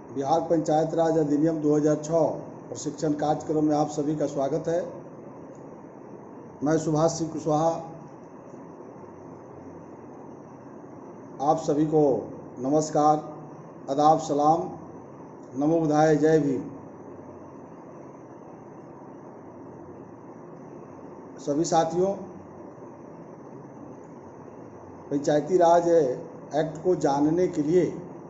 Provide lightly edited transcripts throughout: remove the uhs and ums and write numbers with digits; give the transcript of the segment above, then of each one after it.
बिहार पंचायत राज अधिनियम 2006 प्रशिक्षण कार्यक्रम में आप सभी का स्वागत है। मैं सुभाष सिंह कुशवाहा आप सभी को नमस्कार, आदाब, सलाम, नमो बुद्धाय, जय भीम। सभी साथियों, पंचायती राज एक्ट को जानने के लिए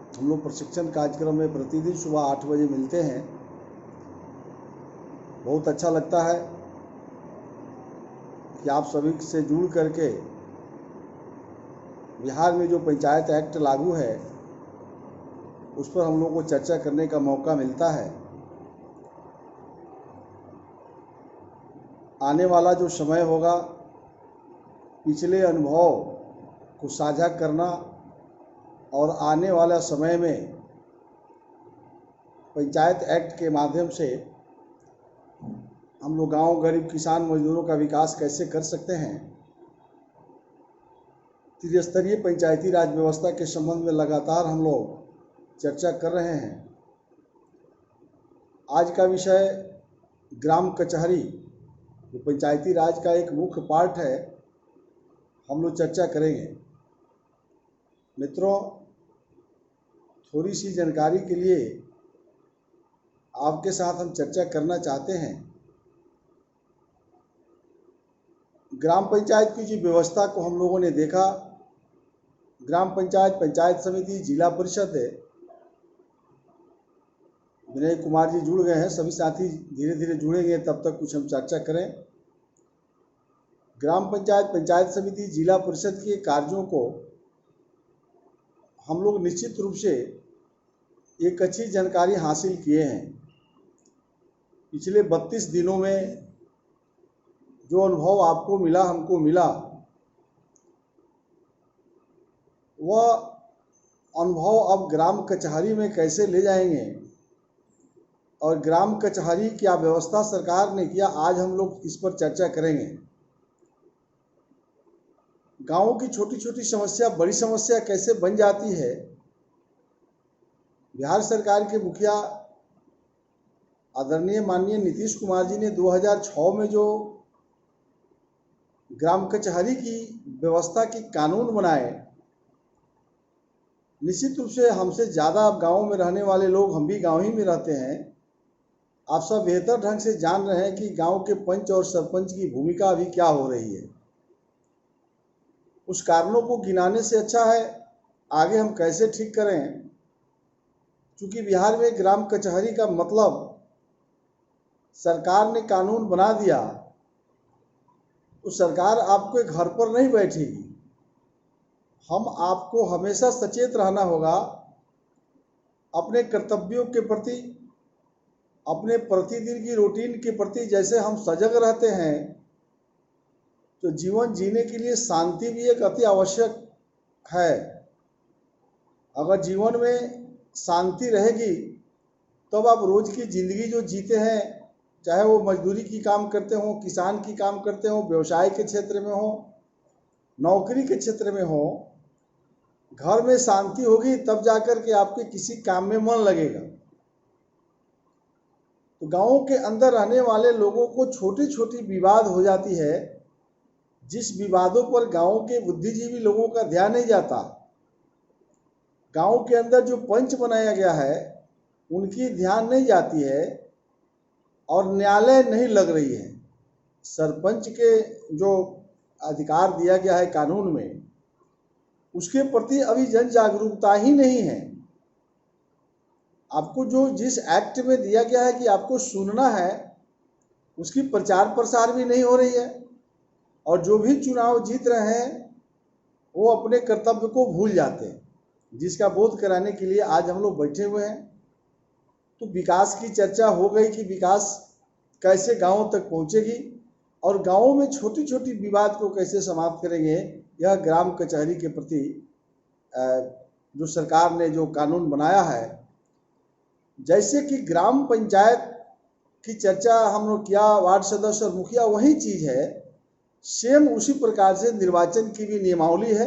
हम लोग प्रशिक्षण कार्यक्रम में प्रतिदिन सुबह 8 बजे मिलते हैं। बहुत अच्छा लगता है कि आप सभी से जुड़ करके बिहार में जो पंचायत एक्ट लागू है उस पर हम लोग को चर्चा करने का मौका मिलता है। आने वाला जो समय होगा, पिछले अनुभव को साझा करना और आने वाला समय में पंचायत एक्ट के माध्यम से हम लोग गांव, गरीब, किसान, मजदूरों का विकास कैसे कर सकते हैं। त्रिस्तरीय पंचायती राज व्यवस्था के संबंध में लगातार हम लोग चर्चा कर रहे हैं। आज का विषय ग्राम कचहरी, जो पंचायती राज का एक मुख्य पार्ट है, हम लोग चर्चा करेंगे। मित्रों, थोड़ी सी जानकारी के लिए आपके साथ हम चर्चा करना चाहते हैं। ग्राम पंचायत की जो व्यवस्था को हम लोगों ने देखा, ग्राम पंचायत, पंचायत समिति, जिला परिषद है। विनय कुमार जी जुड़ गए हैं, सभी साथी धीरे धीरे जुड़ेंगे, तब तक कुछ हम चर्चा करें। ग्राम पंचायत, पंचायत समिति, जिला परिषद के कार्यों को हम लोग निश्चित रूप से एक अच्छी जानकारी हासिल किए हैं। पिछले 32 दिनों में जो अनुभव आपको मिला, हमको मिला, वह अनुभव अब ग्राम कचहरी में कैसे ले जाएंगे और ग्राम कचहरी क्या व्यवस्था सरकार ने किया, आज हम लोग इस पर चर्चा करेंगे। गांवों की छोटी छोटी समस्या बड़ी समस्या कैसे बन जाती है। बिहार सरकार के मुखिया आदरणीय माननीय नीतीश कुमार जी ने 2006 में जो ग्राम कचहरी की व्यवस्था की कानून बनाए, निश्चित रूप से हमसे ज़्यादा गाँव में रहने वाले लोग, हम भी गाँव ही में रहते हैं, आप सब बेहतर ढंग से जान रहे हैं कि गांव के पंच और सरपंच की भूमिका अभी क्या हो रही है। उस कारणों को गिनाने से अच्छा है आगे हम कैसे ठीक करें। क्योंकि बिहार में ग्राम कचहरी का मतलब सरकार ने कानून बना दिया, तो सरकार आपके घर पर नहीं बैठेगी। हम आपको हमेशा सचेत रहना होगा अपने कर्तव्यों के प्रति, अपने प्रतिदिन की रूटीन के प्रति। जैसे हम सजग रहते हैं तो जीवन जीने के लिए शांति भी एक अति आवश्यक है। अगर जीवन में शांति रहेगी तब आप रोज की जिंदगी जो जीते हैं, चाहे वो मजदूरी की काम करते हो, किसान की काम करते हो, व्यवसाय के क्षेत्र में हो, नौकरी के क्षेत्र में हो, घर में शांति होगी तब जाकर के आपके किसी काम में मन लगेगा। तो गांवों के अंदर रहने वाले लोगों को छोटी छोटी विवाद हो जाती है, जिस विवादों पर गांव के बुद्धिजीवी लोगों का ध्यान नहीं जाता। गांव के अंदर जो पंच बनाया गया है उनकी ध्यान नहीं जाती है और न्यायालय नहीं लग रही है। सरपंच के जो अधिकार दिया गया है कानून में, उसके प्रति अभी जन जागरूकता ही नहीं है। आपको जो जिस एक्ट में दिया गया है कि आपको सुनना है, उसकी प्रचार प्रसार भी नहीं हो रही है। और जो भी चुनाव जीत रहे हैं वो अपने कर्तव्य को भूल जाते हैं, जिसका बोध कराने के लिए आज हम लोग बैठे हुए हैं। तो विकास की चर्चा हो गई कि विकास कैसे गांवों तक पहुंचेगी और गांवों में छोटी छोटी विवाद को कैसे समाप्त करेंगे। यह ग्राम कचहरी के प्रति जो सरकार ने जो कानून बनाया है, जैसे कि ग्राम पंचायत की चर्चा हम लोग किया, वार्ड सदस्य और मुखिया वही चीज़ है, सेम उसी प्रकार से निर्वाचन की भी नियमावली है।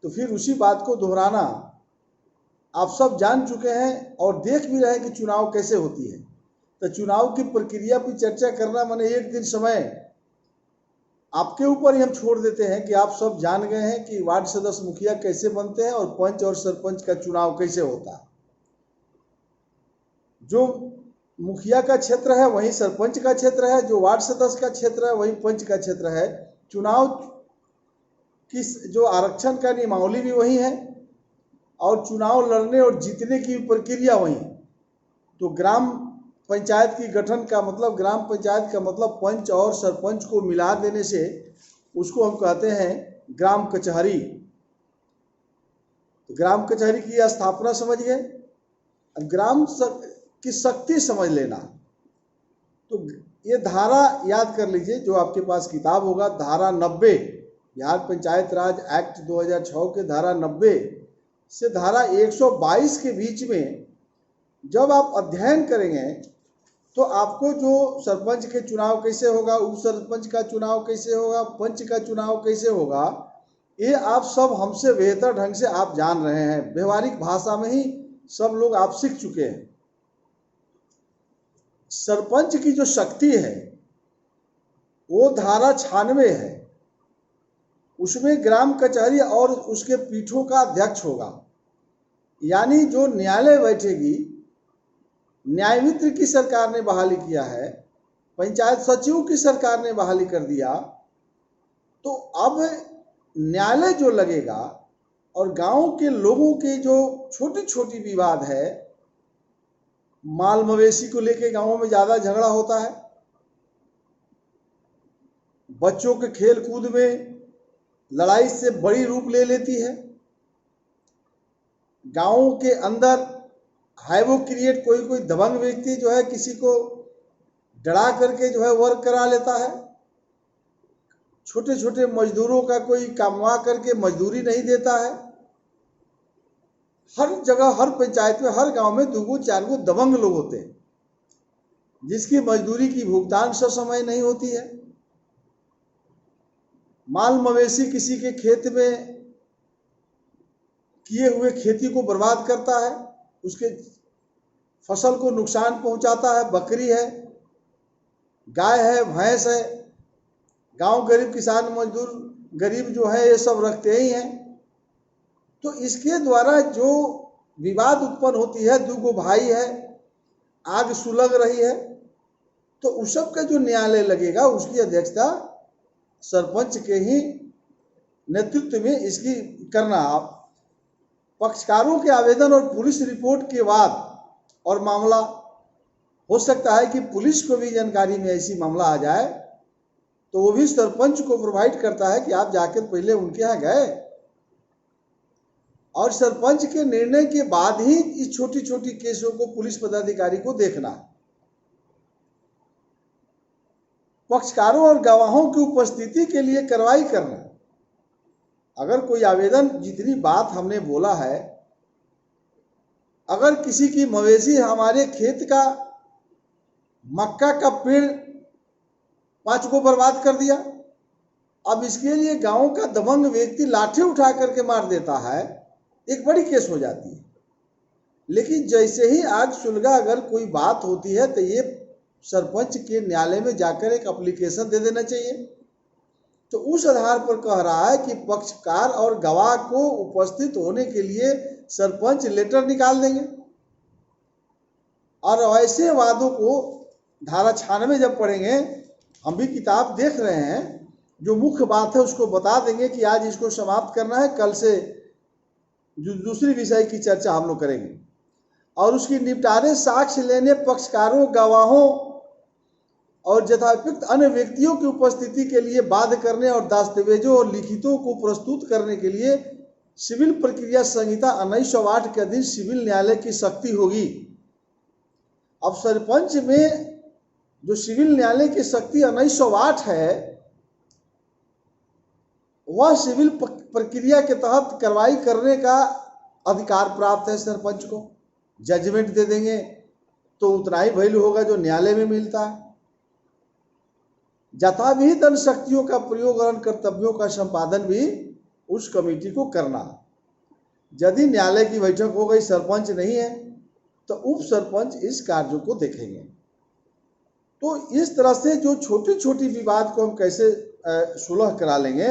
तो फिर उसी बात को दोहराना आप सब जान चुके हैं और देख भी रहे हैं कि चुनाव कैसे होती है। तो चुनाव की प्रक्रिया पर चर्चा करना माने एक दिन समय आपके ऊपर ही हम छोड़ देते हैं कि आप सब जान गए हैं कि वार्ड सदस्य मुखिया कैसे बनते हैं और पंच और सरपंच का चुनाव कैसे होता है। जो मुखिया का क्षेत्र है वही सरपंच का क्षेत्र है, जो वार्ड सदस्य का क्षेत्र है वही पंच का क्षेत्र है। चुनाव की जो आरक्षण का नियमावली भी वही है और चुनाव लड़ने और जीतने की प्रक्रिया वही है। तो ग्राम पंचायत की गठन का मतलब, ग्राम पंचायत का मतलब पंच और सरपंच को मिला देने से उसको हम कहते हैं ग्राम कचहरी। तो ग्राम कचहरी की स्थापना समझ गए। अब ग्राम की शक्ति समझ लेना। तो ये धारा याद कर लीजिए, जो आपके पास किताब होगा, धारा 90 बिहार पंचायत राज एक्ट 2006 के धारा 90 से धारा 122 के बीच में जब आप अध्ययन करेंगे तो आपको जो सरपंच के चुनाव कैसे होगा, उप सरपंच का चुनाव कैसे होगा, पंच का चुनाव कैसे होगा, ये आप सब हमसे बेहतर ढंग से आप जान रहे हैं। व्यवहारिक भाषा में ही सब लोग आप सीख चुके हैं। सरपंच की जो शक्ति है वो धारा 96 है। उसमें ग्राम कचहरी और उसके पीठों का अध्यक्ष होगा, यानी जो न्यायालय बैठेगी, न्यायमित्र की सरकार ने बहाली किया है, पंचायत सचिव की सरकार ने बहाली कर दिया। तो अब न्यायालय जो लगेगा और गांव के लोगों के जो छोटी छोटी विवाद है, माल मवेशी को लेके गांवों में ज्यादा झगड़ा होता है, बच्चों के खेल कूद में लड़ाई से बड़ी रूप ले लेती है, गांवों के अंदर हाइवो क्रिएट, कोई कोई दबंग व्यक्ति जो है किसी को डरा करके जो है वर्क करा लेता है, छोटे छोटे मजदूरों का कोई कामवा करके मजदूरी नहीं देता है। हर जगह, हर पंचायत में, हर गांव में 2-4 दबंग लोग होते हैं जिसकी मजदूरी की भुगतान समय नहीं होती है। माल मवेशी किसी के खेत में किए हुए खेती को बर्बाद करता है, उसके फसल को नुकसान पहुंचाता है। बकरी है, गाय है, भैंस है, गांव गरीब किसान मजदूर गरीब जो है ये सब रखते ही हैं। तो इसके द्वारा जो विवाद उत्पन्न होती है, 2 भाई है, आग सुलग रही है, तो उस सब का जो न्यायालय लगेगा उसकी अध्यक्षता सरपंच के ही नेतृत्व में इसकी करना। आप पक्षकारों के आवेदन और पुलिस रिपोर्ट के बाद, और मामला हो सकता है कि पुलिस को भी जानकारी में ऐसी मामला आ जाए तो वो भी सरपंच को प्रोवाइड करता है कि आप जाकर पहले उनके यहाँ गए और सरपंच के निर्णय के बाद ही इस छोटी छोटी केसों को पुलिस पदाधिकारी को देखना। पक्षकारों और गवाहों की उपस्थिति के लिए कार्रवाई करना। अगर कोई आवेदन, जितनी बात हमने बोला है, अगर किसी की मवेशी हमारे खेत का मक्का का पेड़ 5 को बर्बाद कर दिया, अब इसके लिए गांव का दबंग व्यक्ति लाठी उठा करके मार देता है, एक बड़ी केस हो जाती है। लेकिन जैसे ही आग सुलगा अगर कोई बात होती है तो ये सरपंच के न्यायालय में जाकर एक एप्लीकेशन दे देना चाहिए। तो उस आधार पर कह रहा है कि पक्षकार और गवाह को उपस्थित होने के लिए सरपंच लेटर निकाल देंगे। और ऐसे वादों को धारा 96 जब पढ़ेंगे, हम भी किताब देख रहे हैं, जो मुख्य बात है उसको बता देंगे कि आज इसको समाप्त करना है, कल से दूसरी विषय की चर्चा हम लोग करेंगे। और उसकी निपटारे साक्ष्य लेने, पक्षकारों, गवाहों और यथापयुक्त अन्य व्यक्तियों की उपस्थिति के लिए बाध्य करने और दस्तावेजों और लिखितों को प्रस्तुत करने के लिए सिविल प्रक्रिया संहिता 1908 के अधीन सिविल न्यायालय की शक्ति होगी। अब सरपंच में जो सिविल न्यायालय की शक्ति 1908 है, वह सिविल प्रक्रिया के तहत कार्रवाई करने का अधिकार प्राप्त है सरपंच को। जजमेंट दे देंगे तो उतना ही वैल्यू होगा जो न्यायालय में मिलता है। यथाविहित अन्य शक्तियों का प्रयोग और कर्तव्यों का संपादन भी उस कमेटी को करना। यदि न्यायालय की बैठक हो गई, सरपंच नहीं है, तो उप सरपंच इस कार्यों को देखेंगे। तो इस तरह से जो छोटी छोटी विवाद को हम कैसे सुलह करा लेंगे,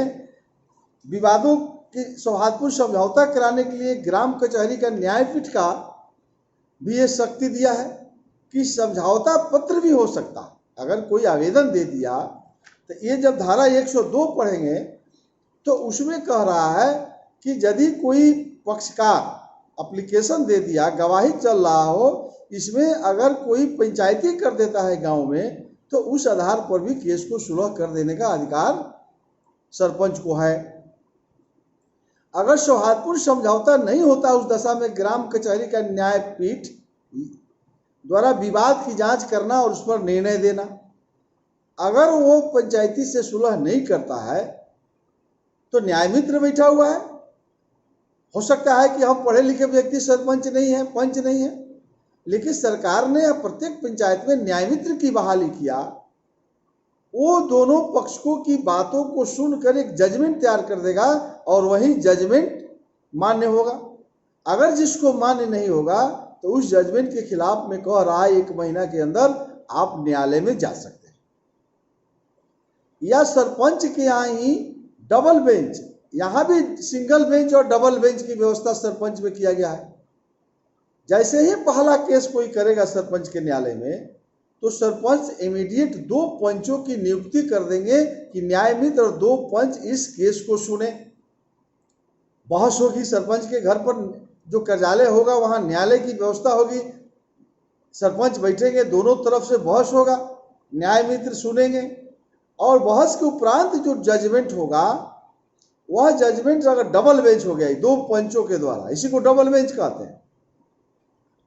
विवादों की सौहार्दपूर्ण समझौता कराने के लिए ग्राम कचहरी का न्यायपीठ का भी ये शक्ति दिया है कि समझौता पत्र भी हो सकता है। अगर कोई आवेदन दे दिया तो ये जब धारा 102 पढ़ेंगे तो उसमें कह रहा है कि यदि कोई पक्षकार एप्लीकेशन दे दिया, गवाही चल रहा हो, इसमें अगर कोई पंचायती कर देता है गांव में, तो उस आधार पर भी केस को सुलह कर देने का अधिकार सरपंच को है। अगर सौहार्दपूर्ण समझौता नहीं होता उस दशा में ग्राम कचहरी का न्यायपीठ द्वारा विवाद की जांच करना और उस पर निर्णय देना। अगर वो पंचायती से सुलह नहीं करता है तो न्याय मित्र बैठा हुआ है। हो सकता है कि हम पढ़े लिखे व्यक्ति सरपंच नहीं है, पंच नहीं है, लेकिन सरकार ने प्रत्येक पंचायत में न्याय मित्र की बहाली किया। वो दोनों पक्षों की बातों को सुनकर एक जजमेंट तैयार कर देगा और वही जजमेंट मान्य होगा। अगर जिसको मान्य नहीं होगा तो उस जजमेंट के खिलाफ में कह रहा है 1 महीना के अंदर आप न्यायालय में जा सकते हैं। या सरपंच के यहाँ ही डबल बेंच, यहाँ भी सिंगल बेंच और डबल बेंच की व्यवस्था सरपंच में किया गया है। जैसे ही पहला केस कोई करेगा सरपंच के न्यायालय में, तो सरपंच इमीडिएट 2 पंचों की नियुक्ति कर देंगे कि न्याय मित्र और 2 पंच इस केस को सुने। बहस होगी, सरपंच के घर पर जो कार्यालय होगा वहां न्यायालय की व्यवस्था होगी, सरपंच बैठेंगे, दोनों तरफ से बहस होगा, न्याय मित्र सुनेंगे और बहस के उपरांत जो जजमेंट होगा वह जजमेंट अगर डबल बेंच हो गया 2 पंचों के द्वारा, इसी को डबल बेंच कहते हैं।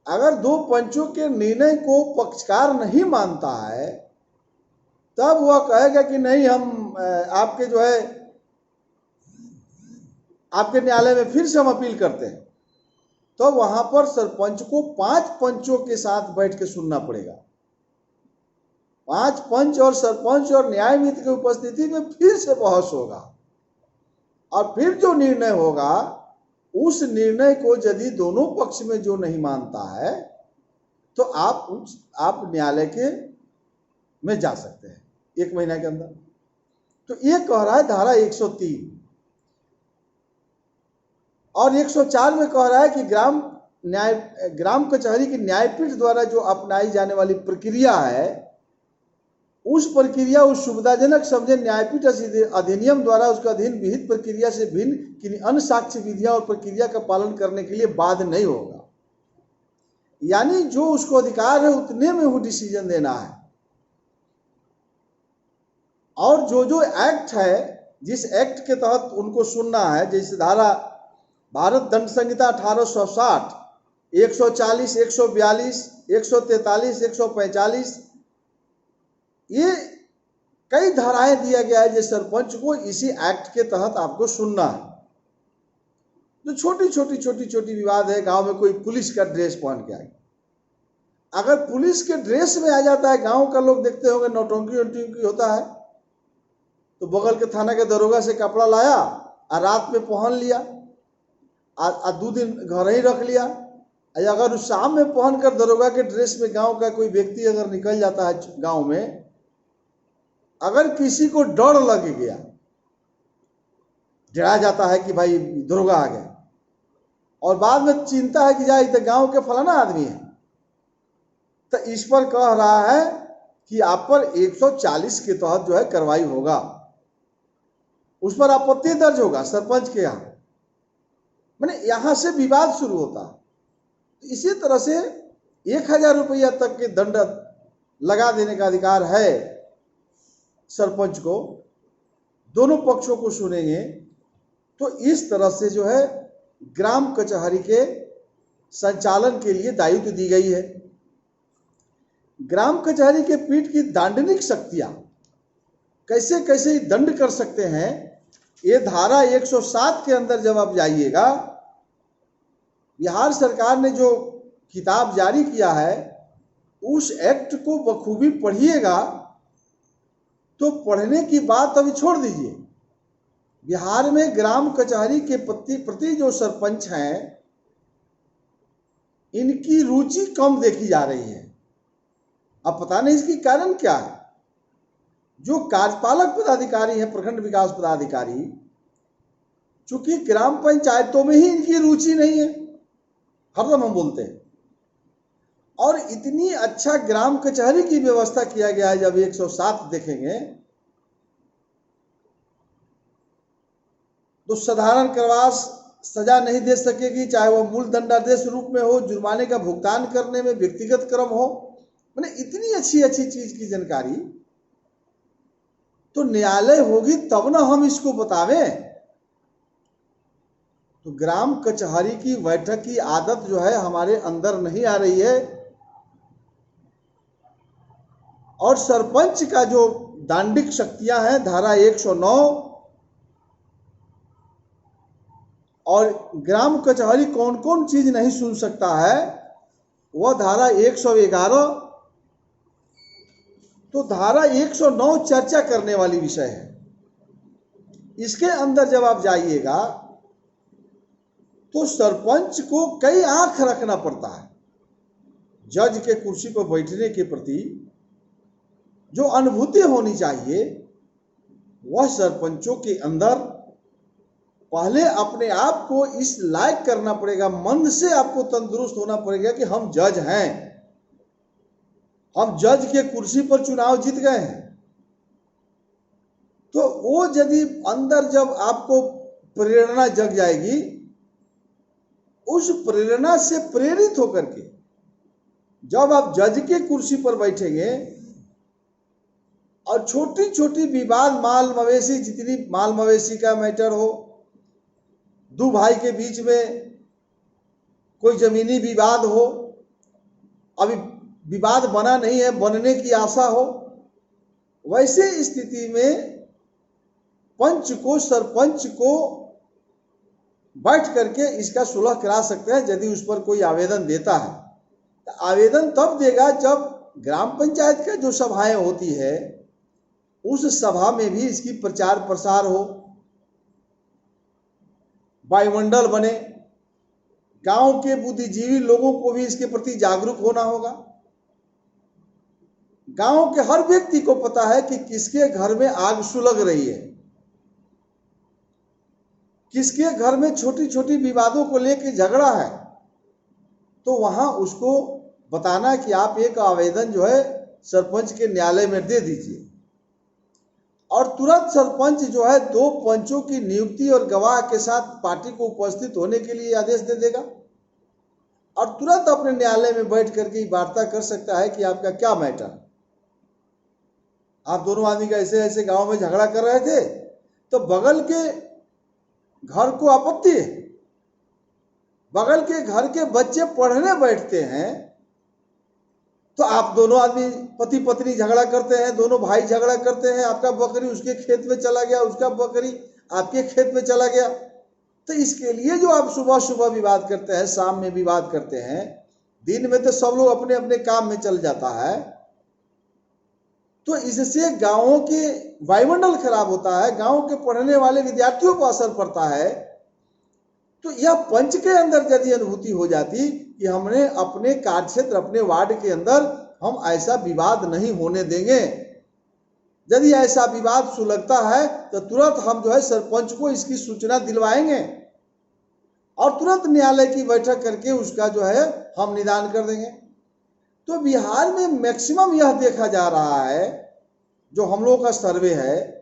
अगर 2 पंचों के निर्णय को पक्षकार नहीं मानता है तब वह कहेगा कि नहीं, हम आपके जो है आपके न्यायालय में फिर से हम अपील करते हैं। तो वहां पर सरपंच को 5 पंचों के साथ बैठ के सुनना पड़ेगा। 5 पंच और सरपंच और न्याय मित्र की उपस्थिति में फिर से बहस होगा और फिर जो निर्णय होगा उस निर्णय को यदि दोनों पक्ष में जो नहीं मानता है तो आप न्यायालय के में जा सकते हैं 1 महीना के अंदर। तो ये कह रहा है धारा 103 और 104 में कह रहा है कि ग्राम कचहरी की न्यायपीठ द्वारा जो अपनाई जाने वाली प्रक्रिया है उस प्रक्रिया उस सुविधाजनक समझे न्यायपीठ अधिनियम द्वारा उसका अधीन विहित प्रक्रिया से भिन्न किन्हीं अन्य साक्ष्य विधियां और प्रक्रिया का पालन करने के लिए बाध्य नहीं होगा। यानी जो उसको अधिकार है उतने में वो डिसीजन देना है। और जो एक्ट है, जिस एक्ट के तहत उनको सुनना है, जैसे धारा भारत दंड संहिता 1860, 140, 142, 143, 145, ये कई धाराएं दिया गया है जिस सरपंच को इसी एक्ट के तहत आपको सुनना है। जो छोटी विवाद है, गांव में कोई पुलिस का ड्रेस पहन के आए, अगर पुलिस के ड्रेस में आ जाता है, गांव का लोग देखते होंगे नौटंकी वोटंकी होता है, तो बगल के थाना के दरोगा से कपड़ा लाया और रात में पहन लिया और 2 दिन घर ही रख लिया। अगर उस शाम में पहनकर दरोगा के ड्रेस में गांव का कोई व्यक्ति अगर निकल जाता है गांव में, अगर किसी को डर लग गया, डरा जाता है कि भाई दरोगा आ गए, और बाद में चिंता है कि जाए तो गांव के फलाना आदमी है, तो इस पर कह रहा है कि आप पर 140 के तहत जो है कार्रवाई होगा, उस पर आपत्ति दर्ज होगा सरपंच के यहाँ। मैंने यहां से विवाद शुरू होता। इसी तरह से 1000 रुपया तक के दंड लगा देने का अधिकार है सरपंच को। दोनों पक्षों को सुनेंगे। तो इस तरह से जो है ग्राम कचहरी के संचालन के लिए दायित्व दी गई है। ग्राम कचहरी के पीठ की दांडनिक शक्तियां कैसे कैसे दंड कर सकते हैं, ये धारा 107 के अंदर जब आप जाइएगा, बिहार सरकार ने जो किताब जारी किया है उस एक्ट को बखूबी पढ़िएगा। तो पढ़ने की बात अभी छोड़ दीजिए, बिहार में ग्राम कचहरी के प्रति जो सरपंच हैं, इनकी रुचि कम देखी जा रही है। अब पता नहीं इसकी कारण क्या है। जो कार्यपालक पदाधिकारी हैं, प्रखंड विकास पदाधिकारी, चूंकि ग्राम पंचायतों में ही इनकी रुचि नहीं है, हरदम हम बोलते हैं। और इतनी अच्छा ग्राम कचहरी की व्यवस्था किया गया है, जब 107 देखेंगे तो साधारण करवास सजा नहीं दे सकेगी, चाहे वह मूल दंडादेश रूप में हो, जुर्माने का भुगतान करने में व्यक्तिगत क्रम हो। मैंने इतनी अच्छी अच्छी चीज की जानकारी, तो न्यायालय होगी तब ना हम इसको बतावें। तो ग्राम कचहरी की बैठक की आदत जो है हमारे अंदर नहीं आ रही है। और सरपंच का जो दांडिक शक्तियां हैं, धारा 109 और ग्राम कचहरी कौन कौन चीज नहीं सुन सकता है, वह धारा 111, तो धारा 109 चर्चा करने वाली विषय है। इसके अंदर जब आप जाइएगा तो सरपंच को कई आंख रखना पड़ता है। जज के कुर्सी पर बैठने के प्रति जो अनुभूति होनी चाहिए, वह सरपंचों के अंदर पहले अपने आप को इस लायक करना पड़ेगा, मन से आपको तंदुरुस्त होना पड़ेगा कि हम जज हैं, हम जज के कुर्सी पर चुनाव जीत गए हैं। तो वो यदि अंदर जब आपको प्रेरणा जग जाएगी, उस प्रेरणा से प्रेरित होकर के जब आप जज के कुर्सी पर बैठेंगे और छोटी छोटी विवाद, माल मवेशी, जितनी माल मवेशी का मैटर हो, दो भाई के बीच में कोई जमीनी विवाद हो, अभी विवाद बना नहीं है, बनने की आशा हो, वैसे स्थिति में पंच को, सरपंच को बैठ करके इसका सुलह करा सकते हैं यदि उस पर कोई आवेदन देता है। तो आवेदन तब देगा जब ग्राम पंचायत का जो सभाएं होती है, उस सभा में भी इसकी प्रचार प्रसार हो, वायुमंडल बने, गांव के बुद्धिजीवी लोगों को भी इसके प्रति जागरूक होना होगा। गांव के हर व्यक्ति को पता है कि किसके घर में आग सुलग रही है, किसके घर में छोटी छोटी विवादों को लेकर झगड़ा है, तो वहां उसको बताना कि आप एक आवेदन जो है सरपंच के न्यायालय में दे दीजिए। और तुरंत सरपंच जो है 2 पंचों की नियुक्ति और गवाह के साथ पार्टी को उपस्थित होने के लिए आदेश दे देगा और तुरंत अपने न्यायालय में बैठ करके वार्ता कर सकता है कि आपका क्या मैटर, आप दोनों आदमी का ऐसे ऐसे गांव में झगड़ा कर रहे थे, तो बगल के घर को आपत्ति है, बगल के घर के बच्चे पढ़ने बैठते हैं, तो आप दोनों आदमी पति पत्नी झगड़ा करते हैं, दोनों भाई झगड़ा करते हैं, आपका बकरी उसके खेत में चला गया, उसका बकरी आपके खेत में चला गया, तो इसके लिए जो आप सुबह सुबह विवाद करते हैं, शाम में विवाद करते हैं, दिन में तो सब लोग अपने अपने काम में चल जाता है, तो इससे गांवों के वायुमंडल खराब होता है, गांव के पढ़ने वाले विद्यार्थियों को असर पड़ता है। तो यह पंच के अंदर यदि अनुभूति हो जाती कि हमने अपने कार्यक्षेत्र, अपने वार्ड के अंदर हम ऐसा विवाद नहीं होने देंगे, यदि ऐसा विवाद सुलगता है तो तुरंत हम जो है सरपंच को इसकी सूचना दिलवाएंगे और तुरंत न्यायालय की बैठक करके उसका जो है हम निदान कर देंगे। तो बिहार में मैक्सिमम यह देखा जा रहा है, जो हम लोगों का सर्वे है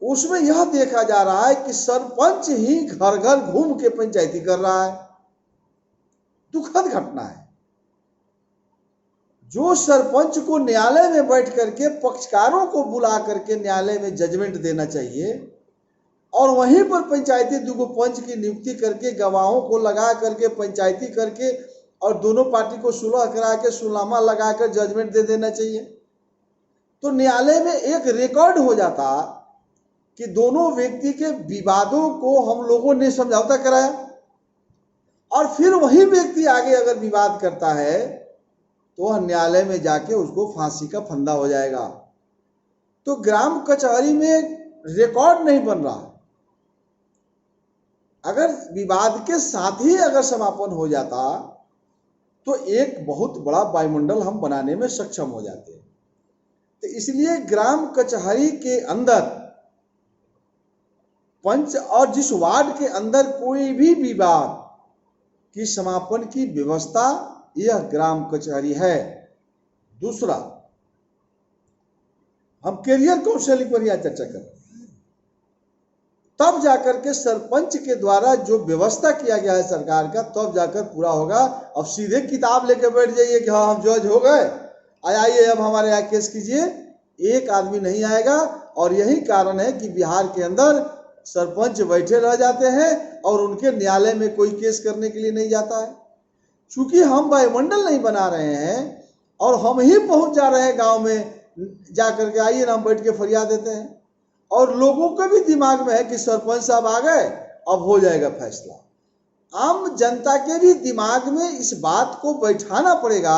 उसमें यह देखा जा रहा है कि सरपंच ही घर घर घूम के पंचायती कर रहा है। दुखद घटना है। जो सरपंच को न्यायालय में बैठ करके पक्षकारों को बुला करके न्यायालय में जजमेंट देना चाहिए और वहीं पर पंचायती 2 पंच की नियुक्ति करके, गवाहों को लगा करके, पंचायती करके और दोनों पार्टी को सुलह करा के सुलनामा लगाकर जजमेंट दे देना चाहिए, तो न्यायालय में एक रिकॉर्ड हो जाता कि दोनों व्यक्ति के विवादों को हम लोगों ने समझौता कराया और फिर वही व्यक्ति आगे अगर विवाद करता है तो वह न्यायालय में जाके उसको फांसी का फंदा हो जाएगा। तो ग्राम कचहरी में रिकॉर्ड नहीं बन रहा। अगर विवाद के साथ ही अगर समापन हो जाता तो एक बहुत बड़ा वायुमंडल हम बनाने में सक्षम हो जाते। तो इसलिए ग्राम कचहरी के अंदर पंच और जिस वार्ड के अंदर कोई भी विवाद की समापन की व्यवस्था यह ग्राम कचहरी है। दूसरा, हम कैरियर काउंसलिंग पर यह चर्चा कर रहे हैं, तब जाकर के सरपंच के द्वारा जो व्यवस्था किया गया है सरकार का, तब जाकर पूरा होगा। अब सीधे किताब लेके बैठ जाइए कि हाँ हम जज हो गए, आइए अब हमारे यहाँ केस कीजिए, एक आदमी नहीं आएगा। और यही कारण है कि बिहार के अंदर सरपंच बैठे रह जाते हैं और उनके न्यायालय में कोई केस करने के लिए नहीं जाता है। चूंकि हम वायुमंडल नहीं बना रहे हैं और हम ही पहुंच जा रहे हैं गांव में, जा करके आइए ना हम बैठ के फरियाद देते हैं। और लोगों के भी दिमाग में है कि सरपंच साहब आ गए, अब हो जाएगा फैसला। आम जनता के भी दिमाग में इस बात को बैठाना पड़ेगा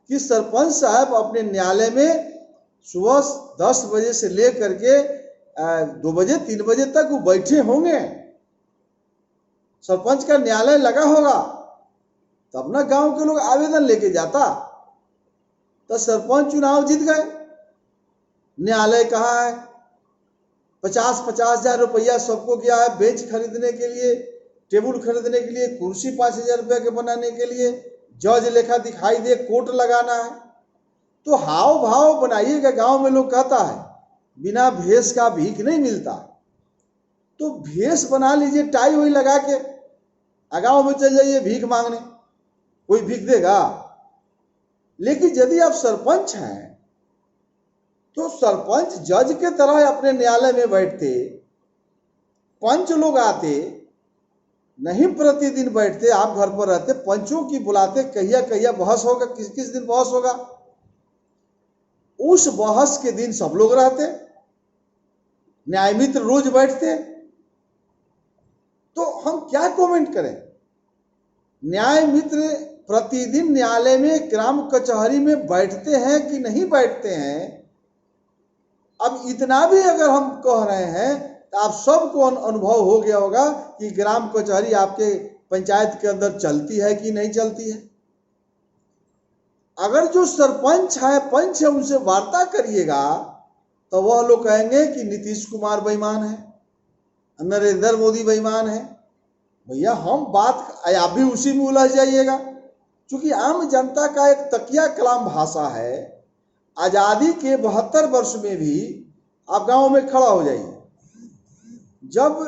कि सरपंच साहब अपने न्यायालय में सुबह 10 बजे से लेकर के 2 बजे 3 बजे तक वो बैठे होंगे। सरपंच का न्यायालय लगा होगा, तब ना गांव के लोग आवेदन लेके जाता। तो सरपंच चुनाव जीत गए, न्यायालय कहाँ है? 50-50 हजार रुपया सबको किया है, बेंच खरीदने के लिए, टेबल खरीदने के लिए, कुर्सी 5,000 रुपया के बनाने के लिए, जज लेखा दिखाई दे, कोर्ट लगाना है। तो हाव भाव बनाइएगा। गांव में लोग कहता है बिना भेष का भीख नहीं मिलता, तो भेष बना लीजिए, टाई वही लगा के गांव में चल जाइए भीख मांगने, कोई भीख देगा? लेकिन यदि आप सरपंच हैं तो सरपंच जज के तरह अपने न्यायालय में बैठते, पंच लोग आते, नहीं प्रतिदिन बैठते, आप घर पर रहते, पंचों की बुलाते, कहिया कहिया बहस होगा, किस किस दिन बहस होगा, उस बहस के दिन सब लोग रहते, न्याय मित्र रोज बैठते। तो हम क्या कमेंट करें? न्याय मित्र प्रतिदिन न्यायालय में ग्राम कचहरी में बैठते हैं कि नहीं बैठते हैं? अब इतना भी अगर हम कह रहे हैं तो आप सबको अनुभव हो गया होगा कि ग्राम कचहरी आपके पंचायत के अंदर चलती है कि नहीं चलती है। अगर जो सरपंच है, पंच है, उनसे वार्ता करिएगा तो वह लोग कहेंगे कि नीतीश कुमार बेईमान है, नरेंद्र मोदी बेईमान है। भैया हम बात, आप भी उसी में उलझ जाइएगा। क्योंकि आम जनता का एक तकिया कलाम भाषा है। आजादी के 72 वर्ष में भी आप गांव में खड़ा हो जाइए। जब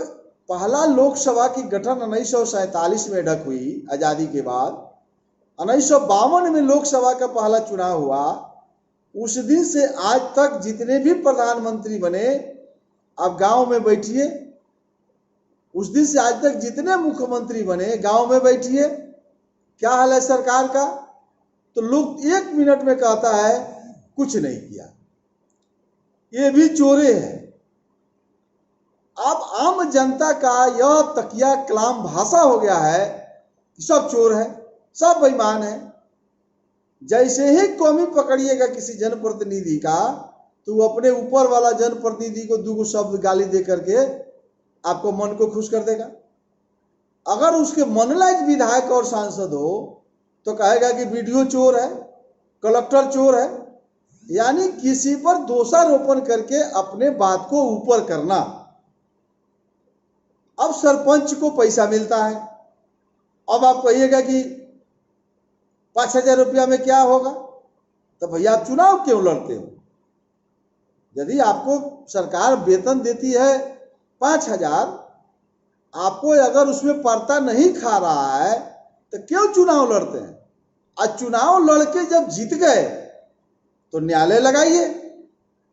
पहला लोकसभा की गठन 1947 में अडक हुई आजादी के बाद, 1952 में लोकसभा का पहला चुनाव हुआ, उस दिन से आज तक जितने भी प्रधानमंत्री बने, आप गांव में बैठिए, उस दिन से आज तक जितने मुख्यमंत्री बने गांव में बैठिए, क्या हाल है सरकार का? तो लोग 1 मिनट में कहता है कुछ नहीं किया, ये भी चोरे हैं। अब आम जनता का यह तकिया कलाम भाषा हो गया है कि सब चोर है, सब बेईमान है। जैसे ही कमी पकड़िएगा किसी जनप्रतिनिधि का, तो वो अपने ऊपर वाला जनप्रतिनिधि को 2 शब्द गाली दे करके आपको मन को खुश कर देगा। अगर उसके मन लायक विधायक और सांसद हो तो कहेगा कि वीडियो चोर है, कलेक्टर चोर है। यानी किसी पर दोषारोपण करके अपने बात को ऊपर करना। अब सरपंच को पैसा मिलता है, अब आप कहिएगा कि 5,000 रुपया में क्या होगा? तो भैया आप चुनाव क्यों लड़ते हो? यदि आपको सरकार वेतन देती है 5,000, आपको अगर उसमें परता नहीं खा रहा है तो क्यों चुनाव लड़ते हैं? आज चुनाव लड़के जब जीत गए तो न्यायालय लगाइए,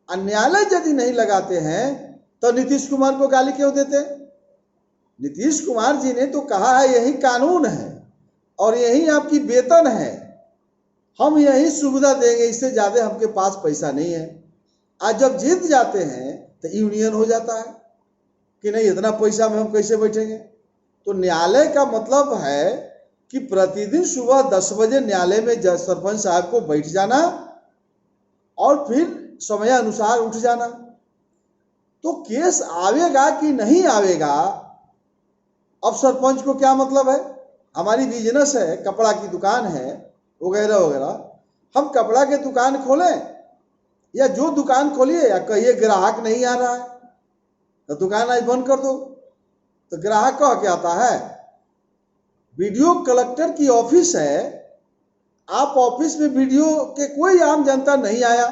और न्यायालय यदि नहीं लगाते हैं तो नीतीश कुमार को गाली क्यों देते? नीतीश कुमार जी ने तो कहा है यही कानून है और यही आपकी वेतन है, हम यही सुविधा देंगे, इससे ज्यादा हमके पास पैसा नहीं है। आज जब जीत जाते हैं तो यूनियन हो जाता है कि नहीं इतना पैसा में हम कैसे बैठेंगे। तो न्यायालय का मतलब है कि प्रतिदिन सुबह 10 बजे न्यायालय में सरपंच साहब को बैठ जाना और फिर समय अनुसार उठ जाना। तो केस आवेगा कि नहीं आवेगा, अब सरपंच को क्या मतलब है? हमारी बिजनेस है, कपड़ा की दुकान है वगैरह वगैरह, हम कपड़ा की दुकान खोलें या जो दुकान खोलिए, या कहिए ग्राहक नहीं आ रहा है तो दुकान आज बंद कर दो, तो ग्राहक कह के आता है? वीडियो कलेक्टर की ऑफिस है, आप ऑफिस में वीडियो के कोई आम जनता नहीं आया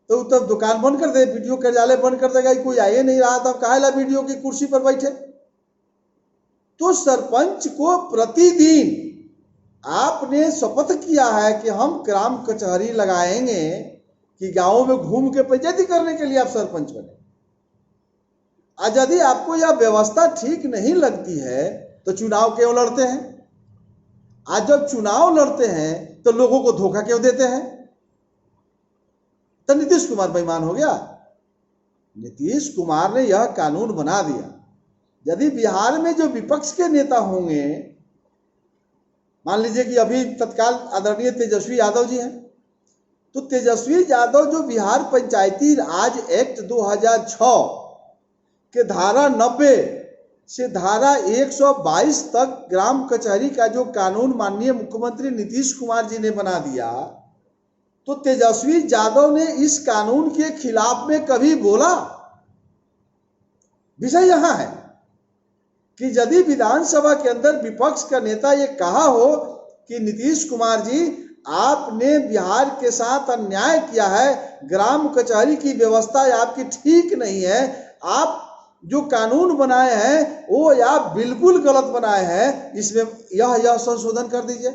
तो तब दुकान बंद कर दे, वीडियो कार्यालय बंद कर देगा, कोई आ ही नहीं रहा तब काहे ला वीडियो की कुर्सी पर बैठे? तो सरपंच को प्रतिदिन आपने शपथ किया है कि हम ग्राम कचहरी लगाएंगे, कि गांव में घूम के पंचायती करने के लिए आप सरपंच बने। आज यदि आपको यह व्यवस्था ठीक नहीं लगती है तो चुनाव क्यों लड़ते हैं? आज जब चुनाव लड़ते हैं तो लोगों को धोखा क्यों देते हैं? तो नीतीश कुमार बेईमान हो गया। नीतीश कुमार ने यह कानून बना दिया। यदि बिहार में जो विपक्ष के नेता होंगे, मान लीजिए कि अभी तत्काल आदरणीय तेजस्वी यादव जी हैं, तो तेजस्वी यादव जो बिहार पंचायती राज एक्ट 2006 के धारा 90 से धारा 122 तक ग्राम कचहरी का जो कानून माननीय मुख्यमंत्री नीतीश कुमार जी ने बना दिया, तो तेजस्वी यादव ने इस कानून के खिलाफ में कभी बोला? विषय यहां है कि यदि विधानसभा के अंदर विपक्ष का नेता ये कहा हो कि नीतीश कुमार जी आपने बिहार के साथ अन्याय किया है, ग्राम कचहरी की व्यवस्था आपकी ठीक नहीं है, आप जो कानून बनाए हैं वो आप बिल्कुल गलत बनाए हैं, इसमें यह संशोधन कर दीजिए।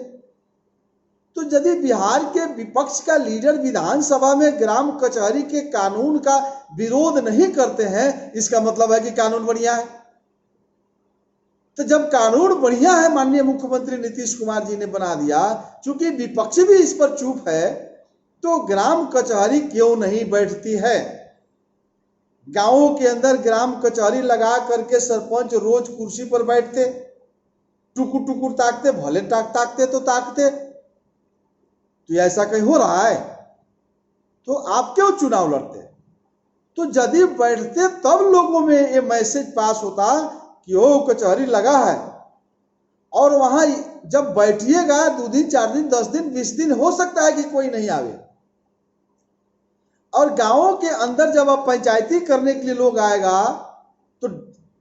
तो यदि बिहार के विपक्ष का लीडर विधानसभा में ग्राम कचहरी के कानून का विरोध नहीं करते हैं, इसका मतलब है कि कानून बढ़िया है। तो जब कानून बढ़िया है, माननीय मुख्यमंत्री नीतीश कुमार जी ने बना दिया, चूंकि विपक्ष भी इस पर चुप है, तो ग्राम कचहरी क्यों नहीं बैठती है? गांवों के अंदर ग्राम कचहरी लगा करके सरपंच रोज कुर्सी पर बैठते, टुकुर टुकुर ताकते, भले ताकते तो ताकते। तो ऐसा कहीं हो रहा है? तो आप क्यों चुनाव लड़ते? तो यदि बैठते तब लोगों में ये मैसेज पास होता कि ओ कचहरी लगा है, और वहां जब बैठिएगा 2 दिन 4 दिन 10 दिन 20 दिन हो सकता है कि कोई नहीं आवे, और गांवों के अंदर जब आप पंचायती करने के लिए लोग आएगा तो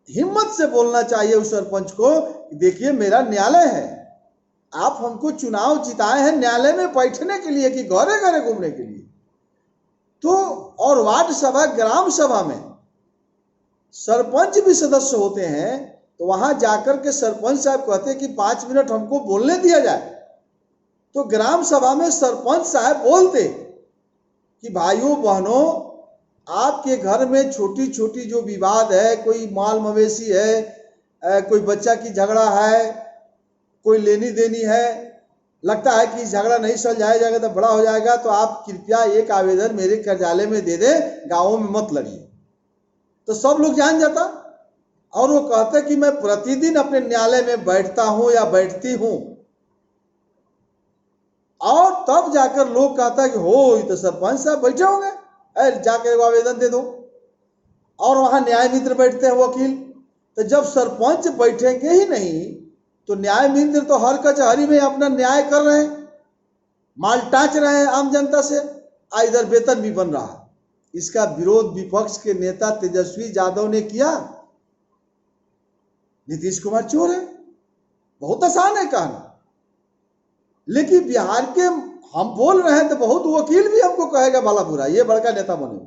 हिम्मत से बोलना चाहिए उस सरपंच को, देखिए मेरा न्यायालय है, आप हमको चुनाव जिताए हैं न्यायालय में बैठने के लिए कि घरे घरे घूमने के लिए। तो और वार्ड सभा ग्राम सभा में सरपंच भी सदस्य होते हैं, तो वहां जाकर के सरपंच साहब कहते हैं कि 5 मिनट हमको बोलने दिया जाए, तो ग्राम सभा में सरपंच साहब बोलते कि भाइयों बहनों, आपके घर में छोटी छोटी जो विवाद है, कोई माल मवेशी है, कोई बच्चा की झगड़ा है, कोई लेनी देनी है, लगता है कि झगड़ा नहीं सुलझाया जाएगा तो बड़ा हो जाएगा, तो आप कृपया एक आवेदन मेरे कार्यालय में दे दें, गांवों में मत लड़िए। तो सब लोग जान जाता, और वो कहते कि मैं प्रतिदिन अपने न्यायालय में बैठता हूं या बैठती हूं, और तब जाकर लोग कहता कि हो ये तो सरपंच साहब बैठे होंगे, जाकर वो आवेदन दे दो। और वहां न्याय मित्र बैठते हैं, वकील। तो जब सरपंच बैठेंगे ही नहीं तो न्याय मित्र तो हर कचहरी में अपना न्याय कर रहे हैं, माल टाँच रहे हैं आम जनता से, इधर वेतन भी बन रहा है। इसका विरोध विपक्ष के नेता तेजस्वी यादव ने किया। नीतीश कुमार चोर है, बहुत आसान है कहना, लेकिन बिहार के हम बोल रहे हैं तो बहुत वकील भी हमको कहेगा भला बुरा, ये बड़का नेता बने,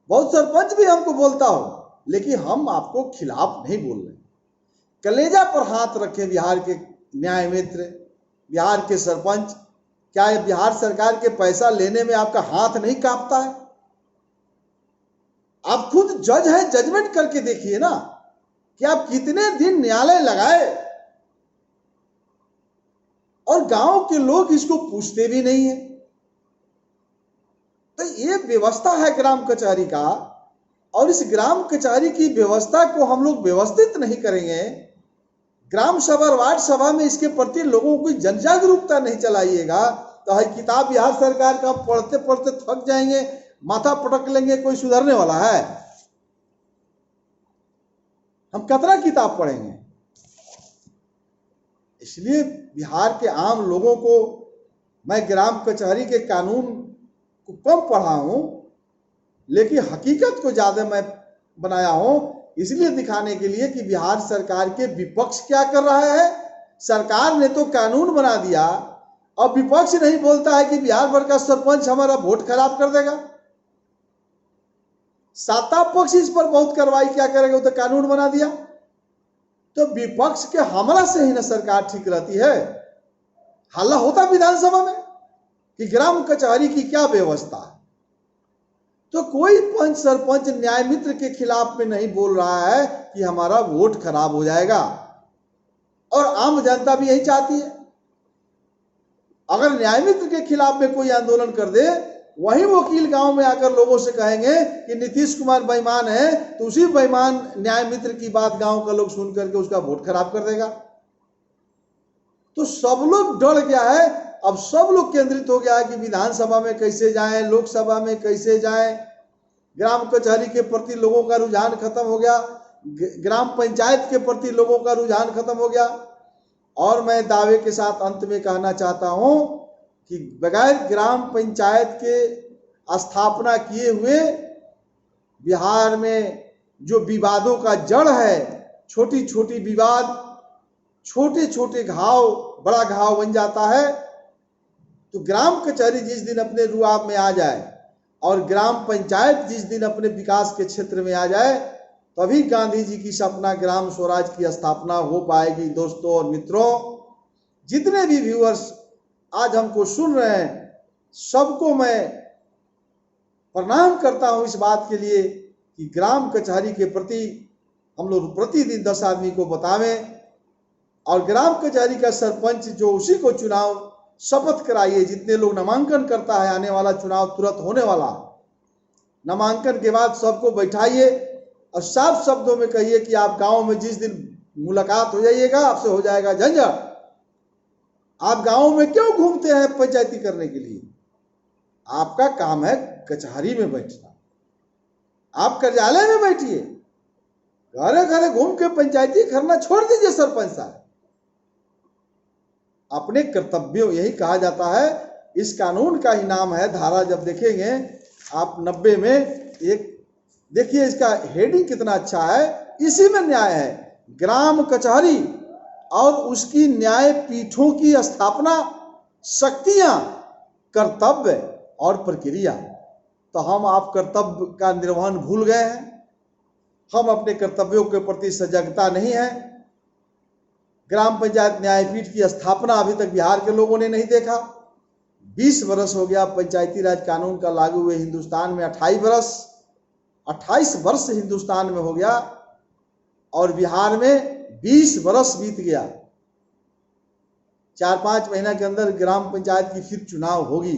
बहुत सरपंच भी हमको बोलता हो, लेकिन हम आपको खिलाफ नहीं बोल रहे। कलेजा पर हाथ रखे बिहार के न्याय मित्र, बिहार के सरपंच, क्या बिहार सरकार के पैसा लेने में आपका हाथ नहीं कांपता है? आप खुद जज है, जजमेंट करके देखिए ना कि आप कितने दिन न्यायालय लगाए, और गांव के लोग इसको पूछते भी नहीं है। तो ये व्यवस्था है ग्राम कचहरी का, और इस ग्राम कचहरी की व्यवस्था को हम लोग व्यवस्थित नहीं करेंगे, ग्राम सभा और वार्ड सभा में इसके प्रति लोगों को जन जागरूकता नहीं चलाइएगा, तो है किताब बिहार सरकार का पढ़ते पढ़ते थक जाएंगे, माथा पटक लेंगे, कोई सुधरने वाला है? हम कितना किताब पढ़ेंगे। इसलिए बिहार के आम लोगों को मैं ग्राम कचहरी के कानून को कम पढ़ा हूं, लेकिन हकीकत को ज्यादा मैं बनाया हूं, इसलिए दिखाने के लिए कि बिहार सरकार के विपक्ष क्या कर रहा है। सरकार ने तो कानून बना दिया, अब विपक्ष नहीं बोलता है कि बिहार भर का सरपंच हमारा वोट खराब कर देगा। सत्ता पक्ष इस पर बहुत कार्रवाई क्या करेगा, तो कानून बना दिया। तो विपक्ष के हमला से ही ना सरकार ठीक रहती है। हल्ला होता विधानसभा में कि ग्राम कचहरी की क्या व्यवस्था है, तो कोई पंच सरपंच न्याय मित्र के खिलाफ में नहीं बोल रहा है कि हमारा वोट खराब हो जाएगा। और आम जनता भी यही चाहती है। अगर न्याय मित्र के खिलाफ में कोई आंदोलन कर दे, वही वकील गांव में आकर लोगों से कहेंगे कि नीतीश कुमार बेईमान है, तो उसी बेईमान न्याय मित्र की बात गांव का लोग सुन करके उसका वोट खराब कर देगा। तो सब लोग डर गया है। अब सब लोग केंद्रित हो गया है कि विधानसभा में कैसे जाएं, लोकसभा में कैसे जाएं। ग्राम कचहरी के प्रति लोगों का रुझान खत्म हो गया, ग्राम पंचायत के प्रति लोगों का रुझान खत्म हो गया। और मैं दावे के साथ अंत में कहना चाहता हूं कि बगैर ग्राम पंचायत के स्थापना किए हुए बिहार में जो विवादों का जड़ है, छोटी छोटी विवाद, छोटे छोटे घाव बड़ा घाव बन जाता है। तो ग्राम कचहरी जिस दिन अपने रुआब में आ जाए और ग्राम पंचायत जिस दिन अपने विकास के क्षेत्र में आ जाए, तभी गांधी जी की सपना ग्राम स्वराज की स्थापना हो पाएगी। दोस्तों और मित्रों, जितने भी व्यूअर्स आज हमको सुन रहे हैं, सबको मैं प्रणाम करता हूं इस बात के लिए कि ग्राम कचहरी के प्रति हम लोग प्रतिदिन 10 आदमी को बतावें, और ग्राम कचहरी का सरपंच जो उसी को चुनाव शपथ कराइए। जितने लोग नामांकन करता है, आने वाला चुनाव तुरंत होने वाला, नामांकन के बाद सबको बैठाइए और साफ शब्दों में कहिए कि आप गांव में जिस दिन मुलाकात हो जाइएगा, आपसे हो जाएगा झंझट। आप गांव में क्यों घूमते हैं पंचायती करने के लिए? आपका काम है कचहरी में बैठना। आप कार्यालय में बैठिए, घरे घरे घूम के पंचायती करना छोड़ दीजिए। सरपंच साहब, अपने कर्तव्यों, यही कहा जाता है, इस कानून का ही नाम है, धारा जब देखेंगे आप 90 में, एक देखिए इसका हेडिंग कितना अच्छा है। इसी में न्याय है, ग्राम कचहरी और उसकी न्याय पीठों की स्थापना, शक्तियां, कर्तव्य और प्रक्रिया। तो हम आप कर्तव्य का निर्वहन भूल गए हैं, हम अपने कर्तव्यों के प्रति सजगता नहीं है। ग्राम पंचायत न्यायपीठ की स्थापना अभी तक बिहार के लोगों ने नहीं देखा। 20 वर्ष हो गया पंचायती राज कानून का लागू हुए हिंदुस्तान में, 28 वर्ष हिंदुस्तान में हो गया, और बिहार में 20 वर्ष बीत गया। 4-5 महीना के अंदर ग्राम पंचायत की फिर चुनाव होगी।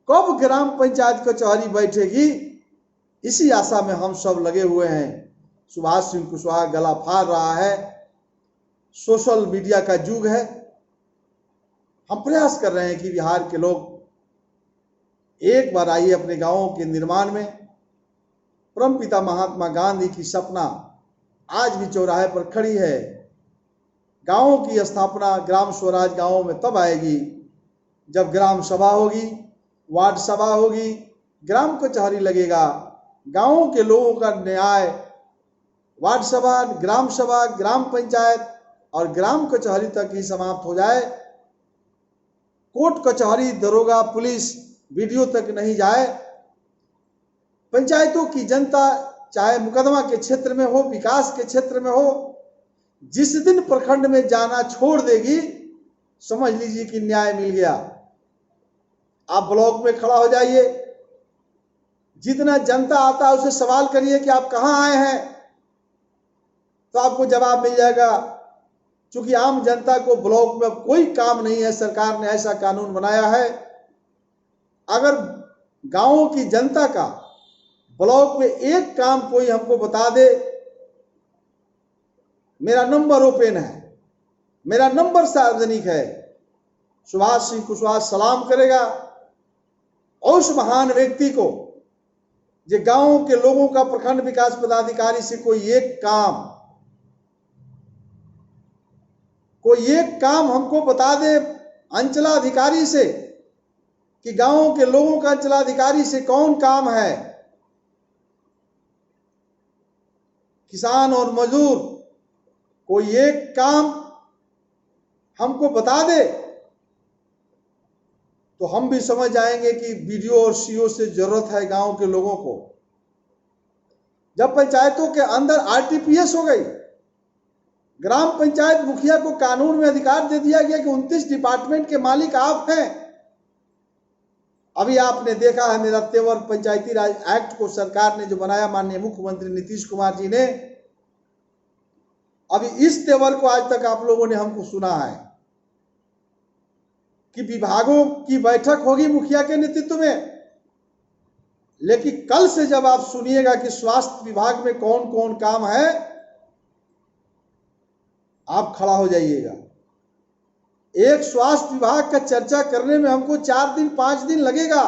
कब ग्राम पंचायत कचहरी बैठेगी, इसी आशा में हम सब लगे हुए हैं। सुभाष सिंह कुशवाहा गला फाड़ रहा है, सोशल मीडिया का युग है। हम प्रयास कर रहे हैं कि बिहार के लोग एक बार आइए अपने गांवों के निर्माण में। परमपिता महात्मा गांधी की सपना आज भी चौराहे पर खड़ी है। गांवों की स्थापना, ग्राम स्वराज गांवों में तब आएगी जब ग्राम सभा होगी, वार्ड सभा होगी, ग्राम कचहरी लगेगा। गांवों के लोगों का न्याय वार्ड सभा, ग्राम पंचायत और ग्राम कचहरी तक ही समाप्त हो जाए। कोर्ट कचहरी, दरोगा, पुलिस, वीडियो तक नहीं जाए। पंचायतों की जनता, चाहे मुकदमा के क्षेत्र में हो, विकास के क्षेत्र में हो, जिस दिन प्रखंड में जाना छोड़ देगी, समझ लीजिए कि न्याय मिल गया। आप ब्लॉक में खड़ा हो जाइए, जितना जनता आता है उसे सवाल करिए कि आप कहां आए हैं, तो आपको जवाब मिल जाएगा। क्योंकि आम जनता को ब्लॉक में कोई काम नहीं है, सरकार ने ऐसा कानून बनाया है। अगर गांवों की जनता का ब्लॉक में एक काम कोई हमको बता दे, मेरा नंबर ओपन है, मेरा नंबर सार्वजनिक है, सुभाष सिंह कुशवाहा सलाम करेगा। और उस महान व्यक्ति को, जो गांवों के लोगों का प्रखंड विकास पदाधिकारी से कोई एक काम कोई एक काम हमको बता दे अंचलाधिकारी से कि गांवों के लोगों का अंचलाधिकारी से कौन काम है, किसान और मजदूर, कोई एक काम हमको बता दे तो हम भी समझ जाएंगे कि बीडीओ और सीओ से जरूरत है गांव के लोगों को। जब पंचायतों के अंदर आरटीपीएस हो गई, ग्राम पंचायत मुखिया को कानून में अधिकार दे दिया गया कि 29 डिपार्टमेंट के मालिक आप हैं। अभी आपने देखा है मेरा तेवर पंचायती राज एक्ट को सरकार ने जो बनाया माननीय मुख्यमंत्री नीतीश कुमार जी ने, अभी इस तेवर को आज तक आप लोगों ने हमको सुना है कि विभागों की बैठक होगी मुखिया के नेतृत्व में, लेकिन कल से जब आप सुनिएगा कि स्वास्थ्य विभाग में कौन कौन काम है, आप खड़ा हो जाइएगा। एक स्वास्थ्य विभाग का चर्चा करने में हमको 4 दिन 5 दिन लगेगा।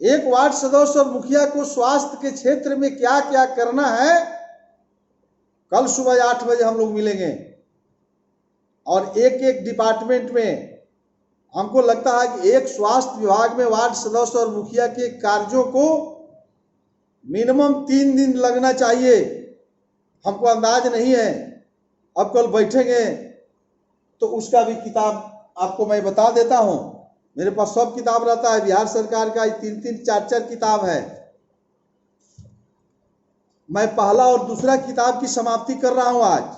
एक वार्ड सदस्य और मुखिया को स्वास्थ्य के क्षेत्र में क्या क्या करना है, कल सुबह 8 बजे हम लोग मिलेंगे और एक एक डिपार्टमेंट में हमको लगता है कि एक स्वास्थ्य विभाग में वार्ड सदस्य और मुखिया के कार्यों को मिनिमम 3 दिन लगना चाहिए। हमको अंदाज नहीं है, अब कल बैठेंगे तो उसका भी किताब आपको मैं बता देता हूं। मेरे पास सब किताब रहता है, बिहार सरकार का 3-3 4-4 किताब है। मैं पहला और दूसरा किताब की समाप्ति कर रहा हूं आज।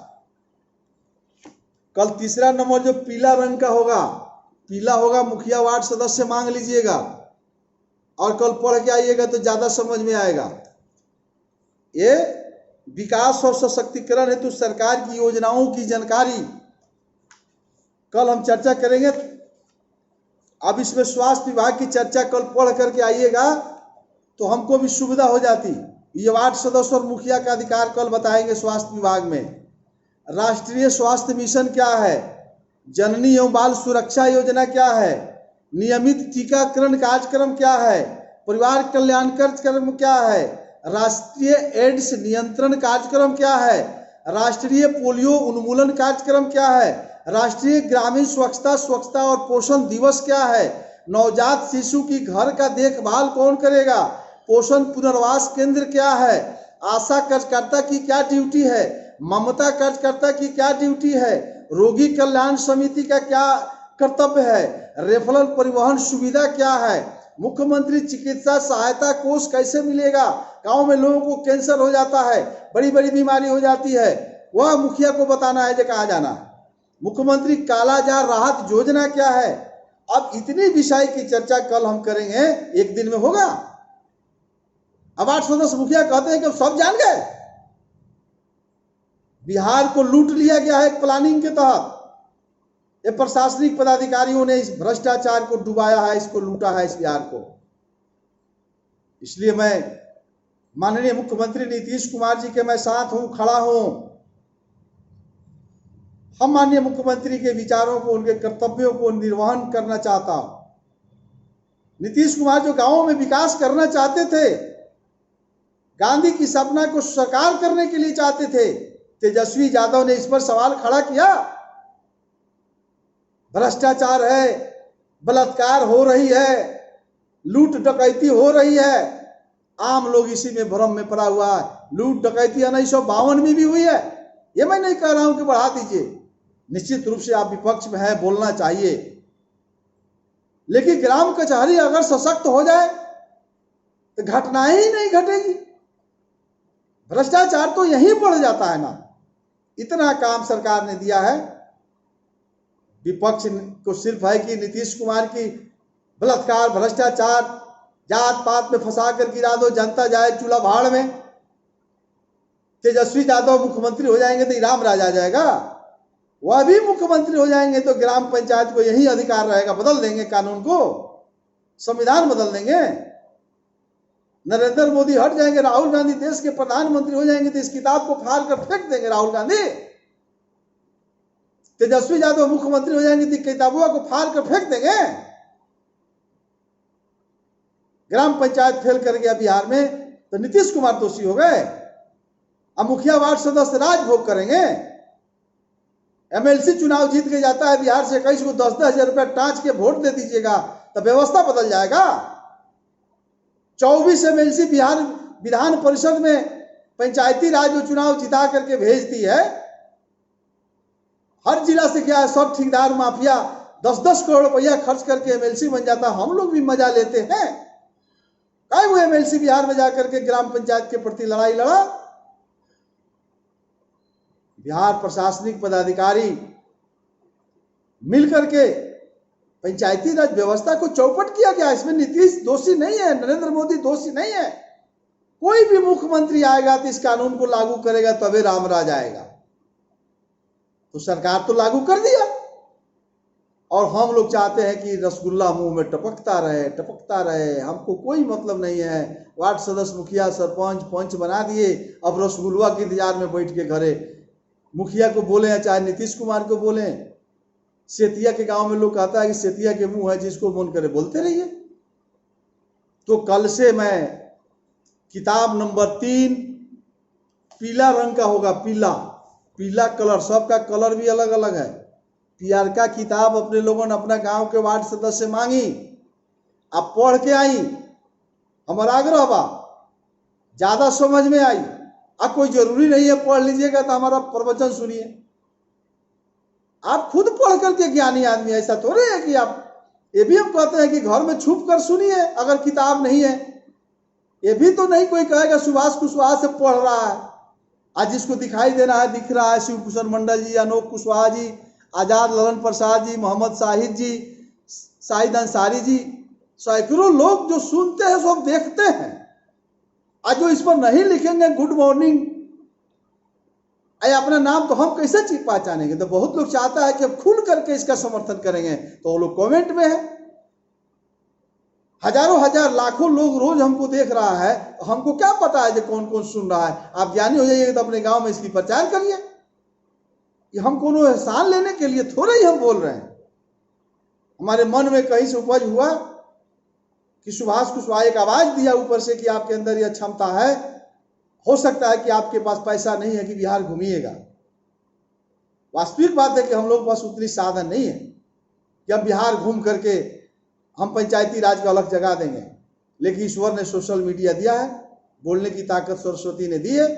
कल तीसरा नंबर जो पीला रंग का होगा, पीला होगा मुखिया वार्ड सदस्य मांग लीजिएगा और कल पढ़ के आइएगा तो ज्यादा समझ में आएगा। ये विकास और सशक्तिकरण हेतु सरकार की योजनाओं की जानकारी कल हम चर्चा करेंगे। अब इसमें स्वास्थ्य विभाग की चर्चा कल पढ़ करके आइएगा तो हमको भी सुविधा हो जाती। ये वार्ड सदस्य और मुखिया का अधिकार कल बताएंगे स्वास्थ्य विभाग में। राष्ट्रीय स्वास्थ्य मिशन क्या है, जननी एवं बाल सुरक्षा योजना क्या है, नियमित टीकाकरण कार्यक्रम क्या है, परिवार कल्याण कार्यक्रम क्या है, राष्ट्रीय एड्स नियंत्रण कार्यक्रम क्या है, राष्ट्रीय पोलियो उन्मूलन कार्यक्रम क्या है, राष्ट्रीय ग्रामीण स्वच्छता और पोषण दिवस क्या है, नवजात शिशु की घर का देखभाल कौन करेगा, पोषण पुनर्वास केंद्र क्या है, आशा कार्यकर्ता की क्या ड्यूटी है, ममता कार्यकर्ता की क्या ड्यूटी है, रोगी कल्याण समिति का क्या कर्तव्य है, रेफरल परिवहन सुविधा क्या है, मुख्यमंत्री चिकित्सा सहायता कोष कैसे मिलेगा। गांव में लोगों को कैंसर हो जाता है, बड़ी बड़ी बीमारी हो जाती है, वह मुखिया को बताना है जो कहाँ जाना है। मुख्यमंत्री कालाजार राहत योजना क्या है। अब इतनी विषय की चर्चा कल हम करेंगे, एक दिन में होगा। अब 8 सदस्य मुखिया कहते हैं कि सब जान गए। बिहार को लूट लिया गया है एक प्लानिंग के तहत। ये प्रशासनिक पदाधिकारियों ने इस भ्रष्टाचार को डुबाया है, इसको लूटा है इस बिहार को। इसलिए मैं माननीय मुख्यमंत्री नीतीश कुमार जी के मैं साथ हूं, खड़ा हूं। हम माननीय मुख्यमंत्री के विचारों को, उनके कर्तव्यों को निर्वहन करना चाहता हूं। नीतीश कुमार जो गांवों में विकास करना चाहते थे, गांधी की सपना को साकार करने के लिए चाहते थे, तेजस्वी यादव ने इस पर सवाल खड़ा किया। भ्रष्टाचार है, बलात्कार हो रही है, लूट डकैती हो रही है, आम लोग इसी में भ्रम में पड़ा हुआ है। लूट डकैती 1952 में भी हुई है। ये मैं नहीं कह रहा हूं कि बढ़ा दीजिए, निश्चित रूप से आप विपक्ष में हैं, बोलना चाहिए, लेकिन ग्राम कचहरी अगर सशक्त हो जाए तो घटनाएं ही नहीं घटेगी। भ्रष्टाचार तो यहीं बढ़ जाता है ना। इतना काम सरकार ने दिया है। विपक्ष को सिर्फ है कि नीतीश कुमार की बलात्कार, भ्रष्टाचार, जात पात में फंसा कर गिरा दो, जनता जाए चूल्हा भाड़ में। तेजस्वी यादव मुख्यमंत्री हो जाएंगे तो राम राज आ जाएगा। वह भी मुख्यमंत्री हो जाएंगे तो ग्राम पंचायत को यही अधिकार रहेगा। बदल देंगे कानून को, संविधान बदल देंगे। नरेंद्र मोदी हट जाएंगे, राहुल गांधी देश के प्रधानमंत्री हो जाएंगे तो इस किताब को फाड़ कर फेंक देंगे राहुल गांधी। तेजस्वी यादव मुख्यमंत्री हो जाएंगे तो किताबों को फाड़ कर फेंक देंगे। ग्राम पंचायत फेल कर गया बिहार में तो नीतीश कुमार दोषी हो गए। अब मुखिया वार्ड सदस्य राजभोग करेंगे। एमएलसी चुनाव जीत के जाता है बिहार से 21 को 10-10 हजार रुपया टाँच के वोट दे दीजिएगा तो व्यवस्था बदल जाएगा। 24 एमएलसी बिहार विधान परिषद में पंचायती राज जो चुनाव जिता करके भेजती है, हर जिला से क्या है, सब ठेकेदार माफिया 10-10 करोड़ रुपया खर्च करके एमएलसी बन जाता है। हम लोग भी मजा लेते हैं। कई वो एमएलसी बिहार में जाकर के ग्राम पंचायत के प्रति लड़ाई लड़ा। बिहार प्रशासनिक पदाधिकारी मिलकर के पंचायती राज व्यवस्था को चौपट किया गया। इसमें नीतीश दोषी नहीं है, नरेंद्र मोदी दोषी नहीं है। कोई भी मुख्यमंत्री आएगा तो इस कानून को लागू करेगा तभी राम राज आएगा। तो सरकार तो लागू कर दिया और हम लोग चाहते हैं कि रसगुल्ला मुंह में टपकता रहे टपकता रहे। हमको कोई मतलब नहीं है। वार्ड सदस्य, मुखिया, सरपंच, पंच बना दिए। अब रसगुल्ला के इंतजार में बैठ के घरे मुखिया को बोले या चाहे नीतीश कुमार को बोले। सेतिया के गांव में लोग कहता है कि सेतिया के मुंह है, जिसको मन करे बोलते रहिए। तो कल से मैं किताब नंबर 3 पीला रंग का होगा, पीला कलर, सबका कलर भी अलग अलग है। पीआर का किताब अपने लोगों ने अपना गांव के वार्ड सदस्य से मांगी, आप पढ़ के आई। हमारा आग्रह बा, ज्यादा समझ में आई। अब कोई जरूरी नहीं है पढ़ लीजिएगा तो हमारा प्रवचन सुनिए। आप खुद पढ़ करके ज्ञानी आदमी, ऐसा थोड़े है कि आप, ये भी हम कहते हैं कि घर में छुप कर सुनिए अगर किताब नहीं है। ये भी तो नहीं कोई कहेगा सुभाष कुशवाहा से पढ़ रहा है। आज जिसको दिखाई देना है दिख रहा है, शिव भूषण मंडल जी, अनोख कुशवाहा जी, आजाद ललन प्रसाद जी, मोहम्मद शाहिद जी, शाहिद अंसारी जी, सैकड़ों लोग जो सुनते हैं सब देखते हैं। आज जो इस पर नहीं लिखेंगे गुड मॉर्निंग अपना नाम तो हम कैसे पहचानेंगे। तो बहुत लोग चाहता है कि अब खुल करके इसका समर्थन करेंगे, तो वो लोग कमेंट में है। हजारों हजार लाखों लोग रोज हमको देख रहा है, तो हमको क्या पता है जो कौन कौन सुन रहा है। आप ज्ञानी हो जाइए तो अपने गांव में इसकी प्रचार करिए। कि हम कोनो एहसान लेने के लिए थोड़े ही हम बोल रहे हैं। हमारे मन में कहीं से उपज हुआ कि सुभाष कुशवाहा एक आवाज दिया ऊपर से कि आपके अंदर यह क्षमता है, हो सकता है कि आपके पास पैसा नहीं है कि बिहार घूमिएगा। वास्तविक बात है कि हम लोग पास उतनी साधन नहीं है कि अब बिहार घूम करके हम पंचायती राज को अलग जगह देंगे। लेकिन ईश्वर ने सोशल मीडिया दिया है, बोलने की ताकत सरस्वती ने दी है।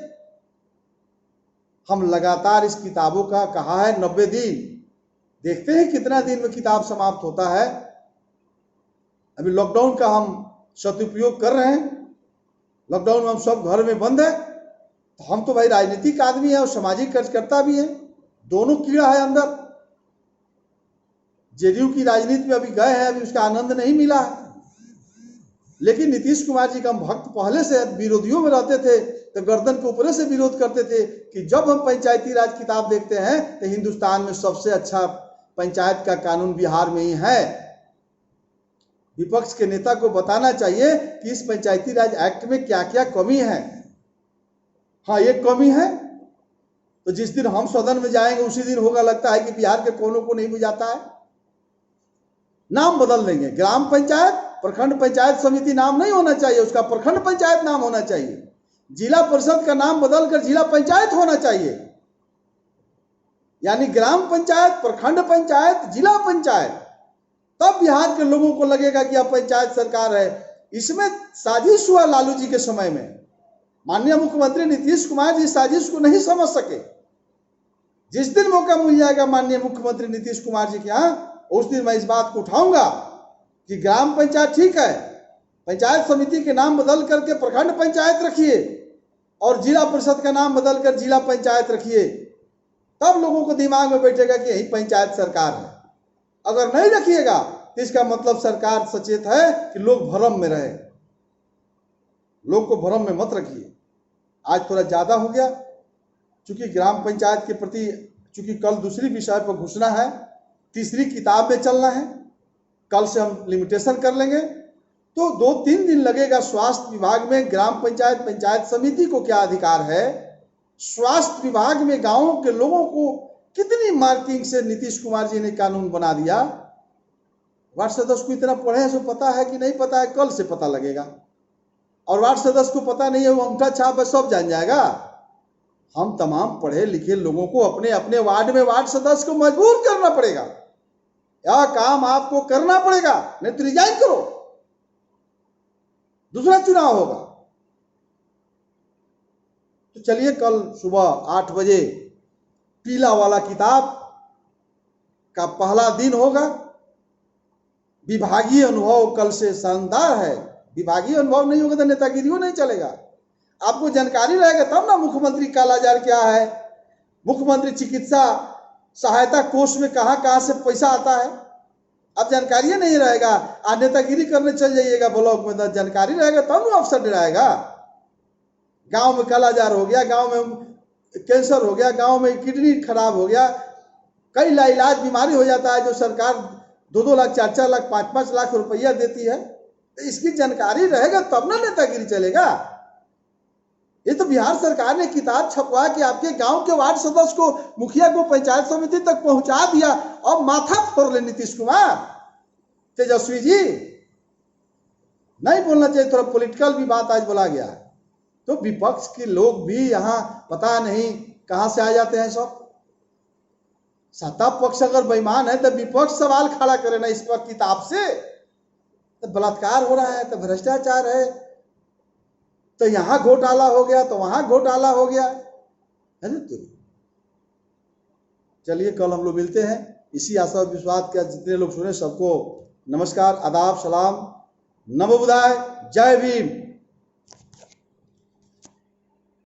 हम लगातार इस किताबों का कहा है 90 दिन, देखते हैं कितना दिन में किताब समाप्त होता है। अभी लॉकडाउन का हम सदुपयोग कर रहे हैं। लॉकडाउन में हम सब घर में बंद है, तो हम तो भाई राजनीतिक आदमी है और सामाजिक कार्यकर्ता भी है, दोनों कीड़ा है अंदर। जेडीयू की राजनीति में अभी गए हैं, अभी उसका आनंद नहीं मिला है। लेकिन नीतीश कुमार जी का हम भक्त पहले से विरोधियों में रहते थे, तो गर्दन के ऊपर से विरोध करते थे कि जब हम पंचायती राज किताब देखते हैं तो हिंदुस्तान में सबसे अच्छा पंचायत का कानून बिहार में ही है। विपक्ष के नेता को बताना चाहिए कि इस पंचायती राज एक्ट में क्या क्या कमी है। हाँ, ये कमी है तो जिस दिन हम सदन में जाएंगे उसी दिन होगा लगता है कि बिहार के कोनों को नहीं बुझाता है। नाम बदल देंगे, ग्राम पंचायत, प्रखंड पंचायत समिति नाम नहीं होना चाहिए, उसका प्रखंड पंचायत नाम होना चाहिए। जिला परिषद का नाम बदलकर जिला पंचायत होना चाहिए। यानी ग्राम पंचायत, प्रखंड पंचायत, जिला पंचायत, तब बिहार के लोगों को लगेगा कि अब पंचायत सरकार है। इसमें साजिश हुआ लालू जी के समय में। माननीय मुख्यमंत्री नीतीश कुमार जी साजिश को नहीं समझ सके। जिस दिन मौका मिल जाएगा माननीय मुख्यमंत्री नीतीश कुमार जी के यहाँ, उस दिन मैं इस बात को उठाऊंगा कि ग्राम पंचायत ठीक है, पंचायत समिति के नाम बदल करके प्रखंड पंचायत रखिए और जिला परिषद का नाम बदलकर जिला पंचायत रखिए। तब लोगों को दिमाग में बैठेगा कि यही पंचायत सरकार है। अगर नहीं रखिएगा तो इसका मतलब सरकार सचेत है कि लोग भ्रम में रहे। लोग को भ्रम में मत रखिए। आज थोड़ा ज्यादा हो गया, चूंकि ग्राम पंचायत के प्रति, चूंकि कल दूसरी विषय पर घुसना है, तीसरी किताब में चलना है, कल से हम लिमिटेशन कर लेंगे, तो 2-3 दिन लगेगा। स्वास्थ्य विभाग में ग्राम पंचायत, पंचायत समिति को क्या अधिकार है, स्वास्थ्य विभाग में गांवों के लोगों को कितनी मार्किंग से नीतीश कुमार जी ने कानून बना दिया। वार्ड सदस्य को इतना पढ़े हैं, सो पता है कि नहीं पता है, कल से पता लगेगा। और वार्ड सदस्य को पता नहीं है, वो अंगूठा छाप है, सब जान जाएगा। हम तमाम पढ़े लिखे लोगों को अपने अपने वार्ड में वार्ड सदस्य को मजबूर करना पड़ेगा। यह काम आपको करना पड़ेगा, नहीं तो रिजाइन करो, दूसरा चुनाव होगा। तो चलिए कल सुबह 8 बजे पीला वाला किताब का पहला दिन होगा। विभागीय अनुभव कल से शानदार है। विभागीय अनुभव नहीं होगा तो नेतागिरियों नहीं चलेगा। आपको जानकारी रहेगा तब ना मुख्यमंत्री कालाजार क्या है, मुख्यमंत्री चिकित्सा सहायता कोष में कहां कहां से पैसा आता है। अब जानकारी नहीं रहेगा, आज नेतागिरी करने चल जाइएगा ब्लॉक में, तो जानकारी रहेगा तब ना अफसर डराएगा। गांव में कालाजार हो गया, गांव में कैंसर हो गया, गांव में किडनी खराब हो गया, कई लाइलाज बीमारी हो जाता है जो सरकार 2-2 लाख 4-4 लाख 5-5 लाख रुपया देती है। तो इसकी जानकारी रहेगा तब ना नेतागिरी चलेगा। ये तो बिहार सरकार ने किताब छपवा के आपके गांव के वार्ड सदस्य को, मुखिया को, पंचायत समिति तक पहुंचा दिया। अब माथा फोड़ ले नीतीश कुमार, तेजस्वी जी, नहीं बोलना चाहिए, थोड़ा पॉलिटिकल भी बात आज बोला गया। तो विपक्ष के लोग भी यहां पता नहीं कहां से आ जाते हैं सब। सत्ता पक्ष अगर बेईमान है तो विपक्ष सवाल खड़ा करे ना इस पर किताब से। तो बलात्कार हो रहा है, तो भ्रष्टाचार है, तो यहां घोटाला हो गया, तो वहां घोटाला हो गया है ना। तो चलिए कल हम लोग मिलते हैं। इसी आशा और विश्वास के जितने लोग सुने सबको नमस्कार, आदाब, सलाम, नमो बुद्धाय, जय भीम।